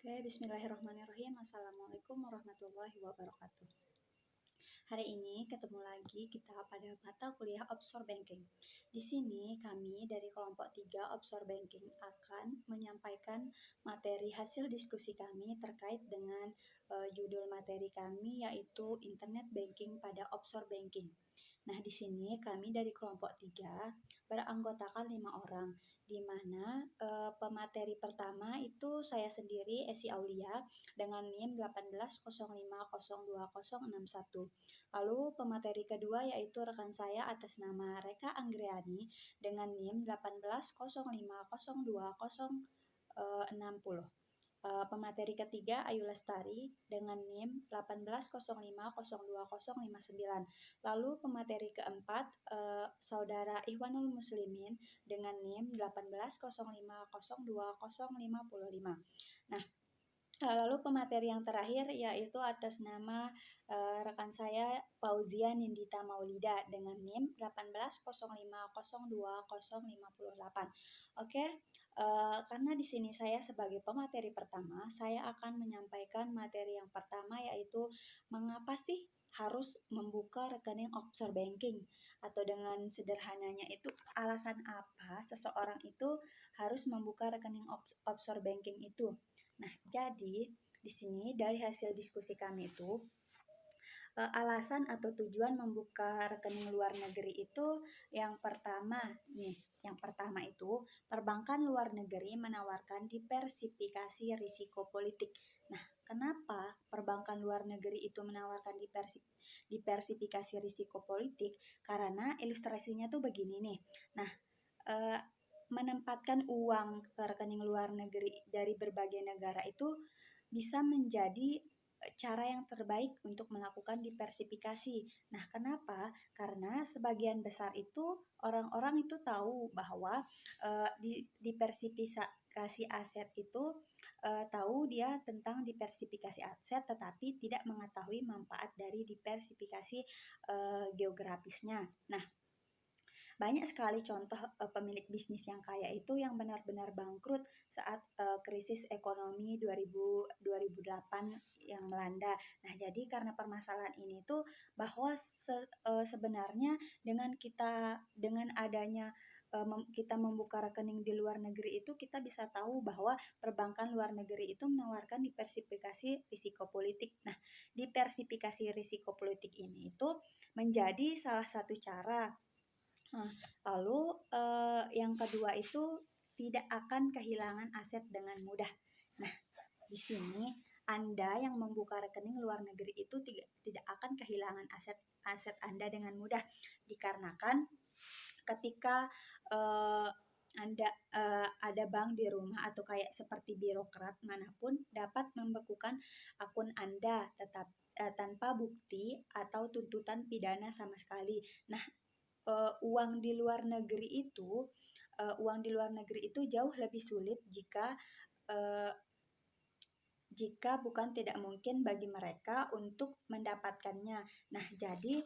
Oke, bismillahirrahmanirrahim. Assalamualaikum warahmatullahi wabarakatuh. Hari ini ketemu lagi kita pada mata kuliah Offshore Banking. Di sini kami dari kelompok 3 Offshore Banking akan menyampaikan materi hasil diskusi kami terkait dengan judul materi kami yaitu Internet Banking pada Offshore Banking. Nah, di sini kami dari kelompok 3 beranggotakan 5 orang, di mana pemateri pertama itu saya sendiri, Esi Aulia, dengan NIM 1805020061. Lalu pemateri kedua yaitu rekan saya atas nama Reka Anggriani dengan NIM 1805020060. Pemateri ketiga Ayu Lestari dengan NIM 1805020059. Lalu pemateri keempat Saudara Ikhwanul Muslimin dengan NIM 1805020055. Nah, lalu pemateri yang terakhir yaitu atas nama rekan saya Fauzia Nindita Maulida dengan NIM 1805020058. Oke, karena di sini saya sebagai pemateri pertama, saya akan menyampaikan materi yang pertama yaitu mengapa sih harus membuka rekening offshore banking, atau dengan sederhananya itu alasan apa seseorang itu harus membuka rekening offshore banking itu. Nah, jadi di sini dari hasil diskusi kami itu alasan atau tujuan membuka rekening luar negeri itu yang pertama itu perbankan luar negeri menawarkan diversifikasi risiko politik. Nah, kenapa perbankan luar negeri itu menawarkan diversifikasi risiko politik? Karena ilustrasinya tuh begini nih. Nah, menempatkan uang ke rekening luar negeri dari berbagai negara itu bisa menjadi cara yang terbaik untuk melakukan diversifikasi. Nah, kenapa? Karena sebagian besar itu orang-orang itu tahu bahwa diversifikasi aset itu tahu dia tentang diversifikasi aset, tetapi tidak mengetahui manfaat dari diversifikasi geografisnya. Nah, banyak sekali contoh pemilik bisnis yang kaya itu yang benar-benar bangkrut saat krisis ekonomi 2008 yang melanda. Nah, jadi karena permasalahan ini tuh bahwa sebenarnya dengan adanya kita membuka rekening di luar negeri itu kita bisa tahu bahwa perbankan luar negeri itu menawarkan diversifikasi risiko politik. Nah, diversifikasi risiko politik ini itu menjadi salah satu cara. Lalu yang kedua itu tidak akan kehilangan aset dengan mudah. Nah, di sini Anda yang membuka rekening luar negeri itu tidak akan kehilangan aset Anda dengan mudah, dikarenakan ketika Anda ada bank di rumah atau kayak seperti birokrat manapun dapat membekukan akun Anda tanpa bukti atau tuntutan pidana sama sekali. Nah, uang di luar negeri itu jauh lebih sulit jika bukan tidak mungkin bagi mereka untuk mendapatkannya. Nah, jadi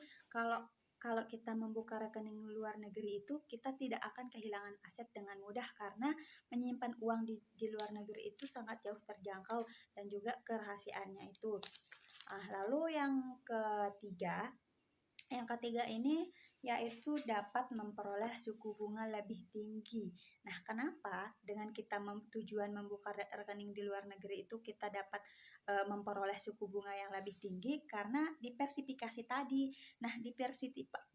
kalau kita membuka rekening luar negeri itu kita tidak akan kehilangan aset dengan mudah karena menyimpan uang di luar negeri itu sangat jauh terjangkau dan juga kerahasiaannya itu. Lalu yang ketiga ini yaitu dapat memperoleh suku bunga lebih tinggi. Nah, kenapa dengan kita tujuan membuka rekening di luar negeri itu kita dapat memperoleh suku bunga yang lebih tinggi? Karena diversifikasi tadi. Nah,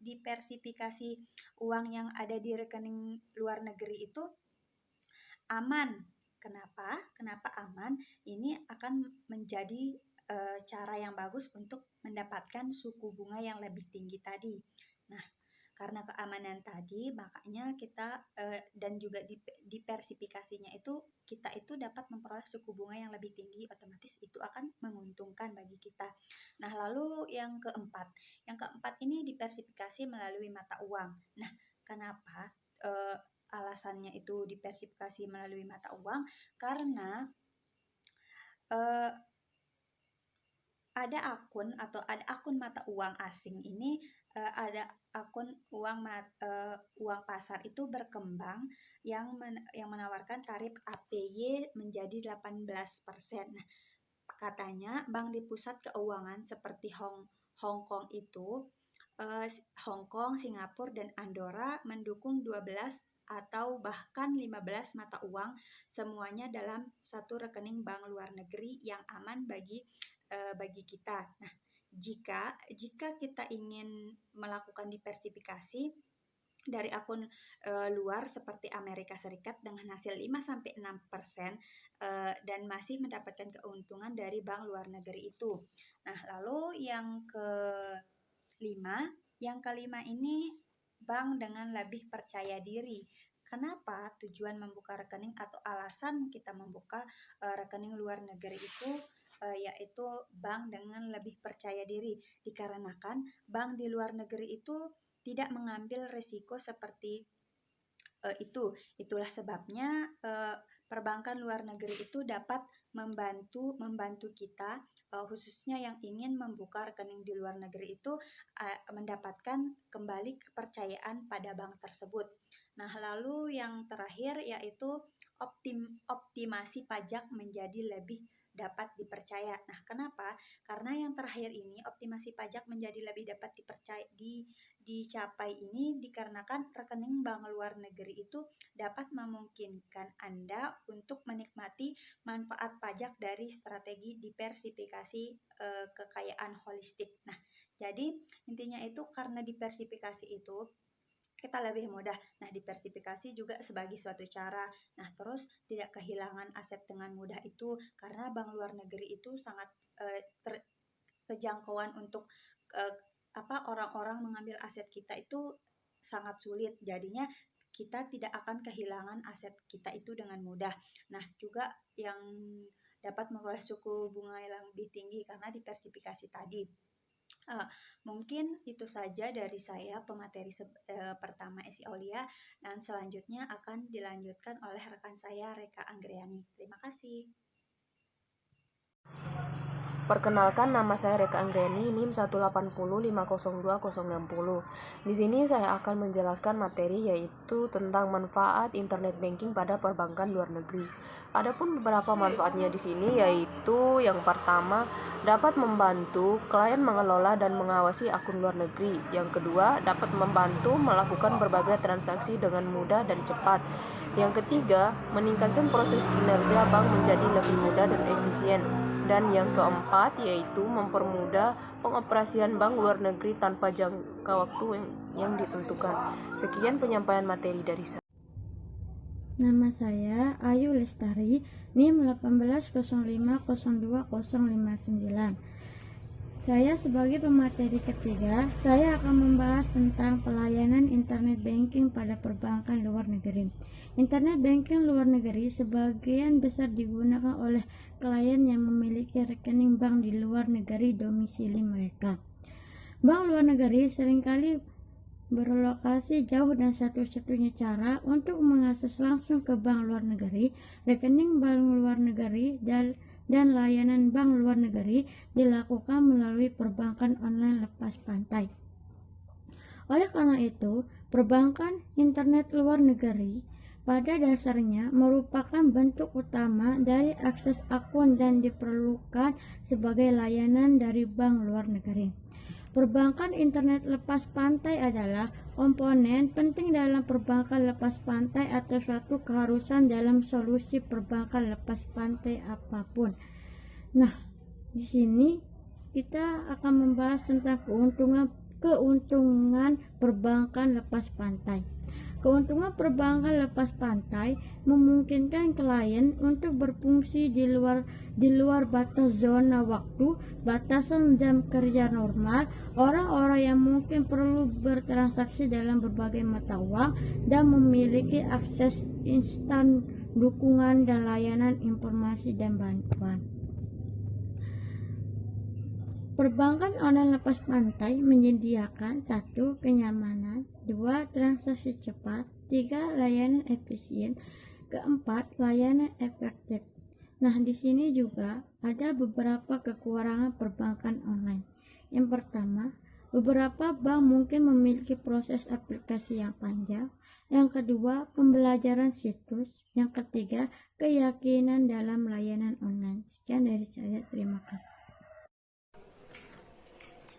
diversifikasi uang yang ada di rekening luar negeri itu aman. Kenapa aman? Ini akan menjadi cara yang bagus untuk mendapatkan suku bunga yang lebih tinggi tadi. Nah, karena keamanan tadi, makanya kita dan juga diversifikasinya itu kita itu dapat memperoleh suku bunga yang lebih tinggi, otomatis itu akan menguntungkan bagi kita. Nah, lalu yang keempat ini diversifikasi melalui mata uang. Nah, kenapa alasannya itu diversifikasi melalui mata uang? Karena ada akun mata uang asing ini ada akun uang pasar itu berkembang yang menawarkan tarif APY menjadi 18%. Nah, katanya bank di pusat keuangan seperti Hong Kong itu Hong Kong, Singapura, dan Andorra mendukung 12 atau bahkan 15 mata uang semuanya dalam satu rekening bank luar negeri yang aman bagi kita. Nah, jika kita ingin melakukan diversifikasi dari akun luar seperti Amerika Serikat dengan hasil 5-6% dan masih mendapatkan keuntungan dari bank luar negeri itu. Nah, lalu yang kelima ini bank dengan lebih percaya diri. Kenapa tujuan membuka rekening atau alasan kita membuka rekening luar negeri itu yaitu bank dengan lebih percaya diri, dikarenakan bank di luar negeri itu tidak mengambil risiko seperti itulah sebabnya perbankan luar negeri itu dapat membantu kita khususnya yang ingin membuka rekening di luar negeri itu mendapatkan kembali kepercayaan pada bank tersebut. Nah, lalu yang terakhir yaitu optimasi pajak menjadi lebih dapat dipercaya. Nah, kenapa? Karena yang terakhir ini optimasi pajak menjadi lebih dapat dicapai ini dikarenakan rekening bank luar negeri itu dapat memungkinkan Anda untuk menikmati manfaat pajak dari strategi diversifikasi kekayaan holistik. Nah, jadi intinya itu karena diversifikasi itu kita lebih mudah. Nah, diversifikasi juga sebagai suatu cara. Nah, terus tidak kehilangan aset dengan mudah itu karena bank luar negeri itu sangat kejangkauan untuk orang-orang mengambil aset kita itu sangat sulit. Jadinya kita tidak akan kehilangan aset kita itu dengan mudah. Nah, juga yang dapat memperoleh suku bunga yang lebih tinggi karena diversifikasi tadi. Mungkin itu saja dari saya pemateri pertama SI Aulia, dan selanjutnya akan dilanjutkan oleh rekan saya Reka Anggriani. Terima kasih. Perkenalkan, nama saya Reka Anggriani, NIM 180502060. Di sini saya akan menjelaskan materi yaitu tentang manfaat internet banking pada perbankan luar negeri. Adapun beberapa manfaatnya di sini yaitu yang pertama, dapat membantu klien mengelola dan mengawasi akun luar negeri. Yang kedua, dapat membantu melakukan berbagai transaksi dengan mudah dan cepat. Yang ketiga, meningkatkan proses kinerja bank menjadi lebih mudah dan efisien. Dan yang keempat yaitu mempermudah pengoperasian bank luar negeri tanpa jangka waktu yang ditentukan. Sekian penyampaian materi dari saya. Nama saya Ayu Lestari, NIM 180502059. Saya sebagai pemateri ketiga, saya akan membahas tentang pelayanan internet banking pada perbankan luar negeri. Internet banking luar negeri sebagian besar digunakan oleh klien yang memiliki rekening bank di luar negeri domisili mereka. Bank luar negeri seringkali berlokasi jauh dan satu-satunya cara untuk mengakses langsung ke bank luar negeri, rekening bank luar negeri, dan layanan bank luar negeri dilakukan melalui perbankan online lepas pantai. Oleh karena itu, perbankan internet luar negeri pada dasarnya merupakan bentuk utama dari akses akun dan diperlukan sebagai layanan dari bank luar negeri. Perbankan internet lepas pantai adalah komponen penting dalam perbankan lepas pantai atau suatu keharusan dalam solusi perbankan lepas pantai apapun. Nah, di sini kita akan membahas tentang keuntungan perbankan lepas pantai. Keuntungan perbankan lepas pantai memungkinkan klien untuk berfungsi di luar batas zona waktu, batasan jam kerja normal, orang-orang yang mungkin perlu bertransaksi dalam berbagai mata uang, dan memiliki akses instan dukungan dan layanan informasi dan bantuan. Perbankan online lepas pantai menyediakan 1. Kenyamanan, 2. Transaksi cepat, 3. Layanan efisien, 4. Layanan efektif. Nah, di sini juga ada beberapa kekurangan perbankan online. Yang pertama, Beberapa bank mungkin memiliki proses aplikasi yang panjang. Yang kedua, pembelajaran situs. Yang ketiga, keyakinan dalam layanan online. Sekian dari saya, terima kasih.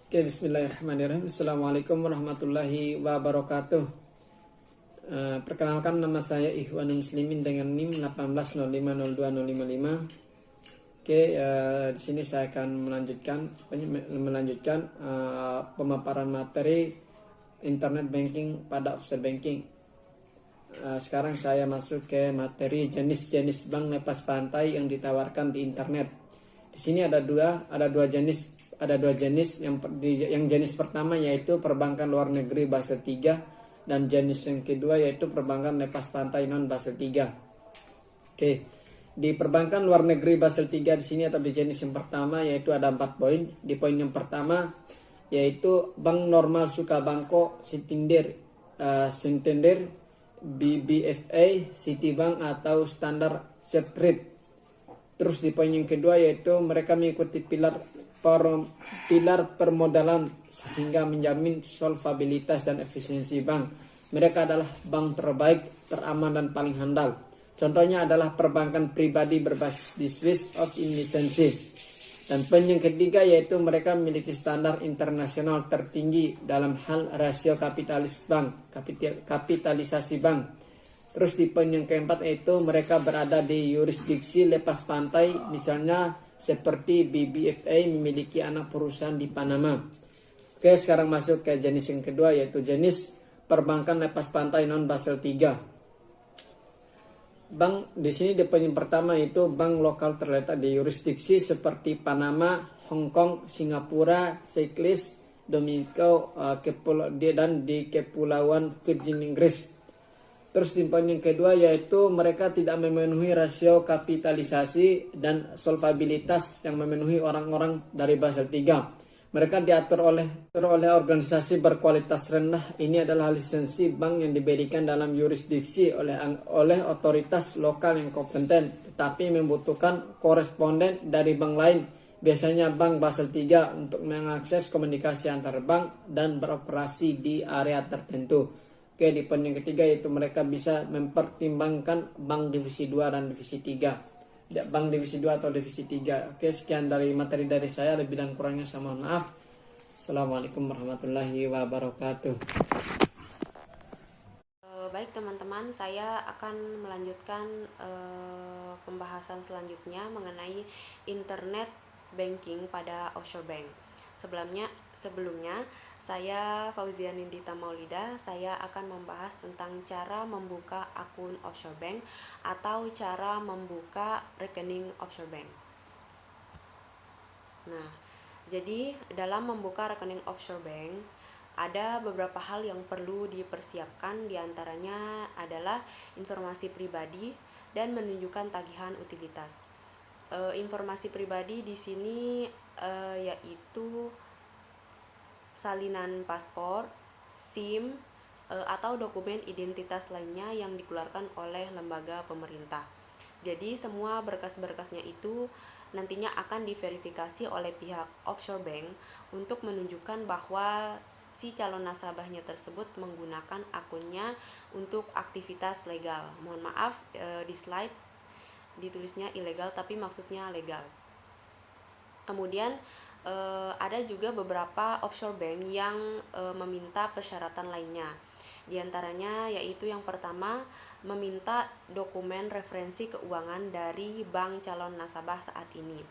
Oke, bismillahirrahmanirrahim. Assalamualaikum warahmatullahi wabarakatuh. Perkenalkan, nama saya Ikhwanul Muslimin dengan NIM 180502055. Oke, di sini saya akan melanjutkan pemaparan materi internet banking pada offshore banking. Sekarang saya masuk ke materi jenis-jenis bank lepas pantai yang ditawarkan di internet. Di sini ada dua jenis. Yang jenis pertama yaitu perbankan luar negeri Basel III, dan jenis yang kedua yaitu perbankan lepas pantai non Basel III. Oke. Di perbankan luar negeri Basel III di sini atau di jenis yang pertama yaitu ada 4 poin. Di poin yang pertama yaitu Bank Normal Sukabanko Santander, BBVA, Citibank atau Standard Chartered. Terus di poin yang kedua yaitu mereka mengikuti pilar permodalan sehingga menjamin solvabilitas dan efisiensi bank. Mereka adalah bank terbaik, teraman dan paling handal. Contohnya adalah perbankan pribadi berbasis di Swiss of lisensi. Dan poin yang ketiga yaitu mereka memiliki standar internasional tertinggi dalam hal rasio kapitalisasi bank. Terus di poin yang keempat yaitu mereka berada di yurisdiksi lepas pantai, misalnya seperti BBVA memiliki anak perusahaan di Panama. Oke, sekarang masuk ke jenis yang kedua yaitu jenis perbankan lepas pantai non Basel III. Bank di sini di poin yang pertama itu bank lokal terletak di yurisdiksi seperti Panama, Hong Kong, Singapura, Seychelles, Dominika, dan di Kepulauan Virgin Inggris. Terus di poin yang kedua yaitu mereka tidak memenuhi rasio kapitalisasi dan solvabilitas yang memenuhi orang-orang dari Basel III. Mereka diatur oleh organisasi berkualitas rendah. Ini adalah lisensi bank yang diberikan dalam yurisdiksi oleh otoritas lokal yang kompeten, tetapi membutuhkan koresponden dari bank lain, biasanya bank Basel III, untuk mengakses komunikasi antar bank dan beroperasi di area tertentu. Oke, di poin yang ketiga yaitu mereka bisa mempertimbangkan bank divisi 2 dan divisi 3. Bank divisi 2 atau divisi 3. Oke, sekian dari materi dari saya, lebih dan kurangnya saya mohon maaf. Assalamualaikum warahmatullahi wabarakatuh. Baik teman-teman, saya akan melanjutkan pembahasan selanjutnya mengenai internet banking pada offshore bank. Sebelumnya saya Fauzia Nindita Maulida. Saya akan membahas tentang cara membuka akun offshore bank atau cara membuka rekening offshore bank. Nah, jadi dalam membuka rekening offshore bank ada beberapa hal yang perlu dipersiapkan, diantaranya adalah informasi pribadi dan menunjukkan tagihan utilitas. Informasi pribadi di sini yaitu salinan paspor, SIM, atau dokumen identitas lainnya yang dikeluarkan oleh lembaga pemerintah. Jadi semua berkas-berkasnya itu nantinya akan diverifikasi oleh pihak offshore bank untuk menunjukkan bahwa si calon nasabahnya tersebut menggunakan akunnya untuk aktivitas legal. Mohon maaf, di slide ditulisnya ilegal tapi maksudnya legal. Kemudian ada juga beberapa offshore bank yang meminta persyaratan lainnya. Di antaranya yaitu yang pertama, meminta dokumen referensi keuangan dari bank calon nasabah saat ini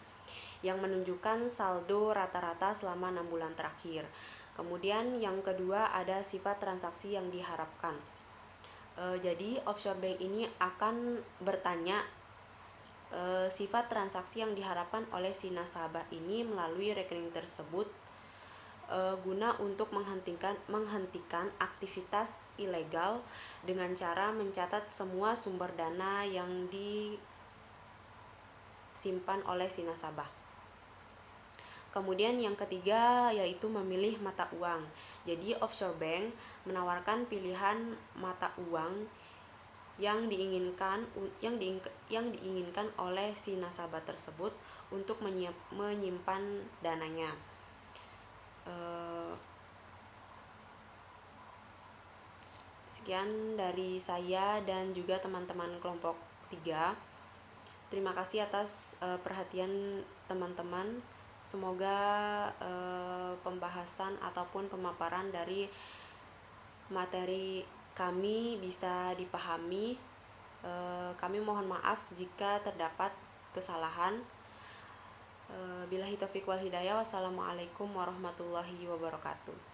yang menunjukkan saldo rata-rata selama 6 bulan terakhir. Kemudian yang kedua ada sifat transaksi yang diharapkan. Jadi offshore bank ini akan bertanya sifat transaksi yang diharapkan oleh si nasabah ini melalui rekening tersebut guna untuk menghentikan aktivitas ilegal dengan cara mencatat semua sumber dana yang disimpan oleh si nasabah. Kemudian yang ketiga yaitu memilih mata uang. Jadi offshore bank menawarkan pilihan mata uang yang diinginkan oleh si nasabah tersebut untuk menyimpan dananya. Sekian dari saya dan juga teman-teman kelompok 3. Terima kasih atas perhatian teman-teman. Semoga pembahasan ataupun pemaparan dari materi kami bisa dipahami. Kami mohon maaf jika terdapat kesalahan. Billahi taufiq wal hidayah. Wassalamualaikum warahmatullahi wabarakatuh.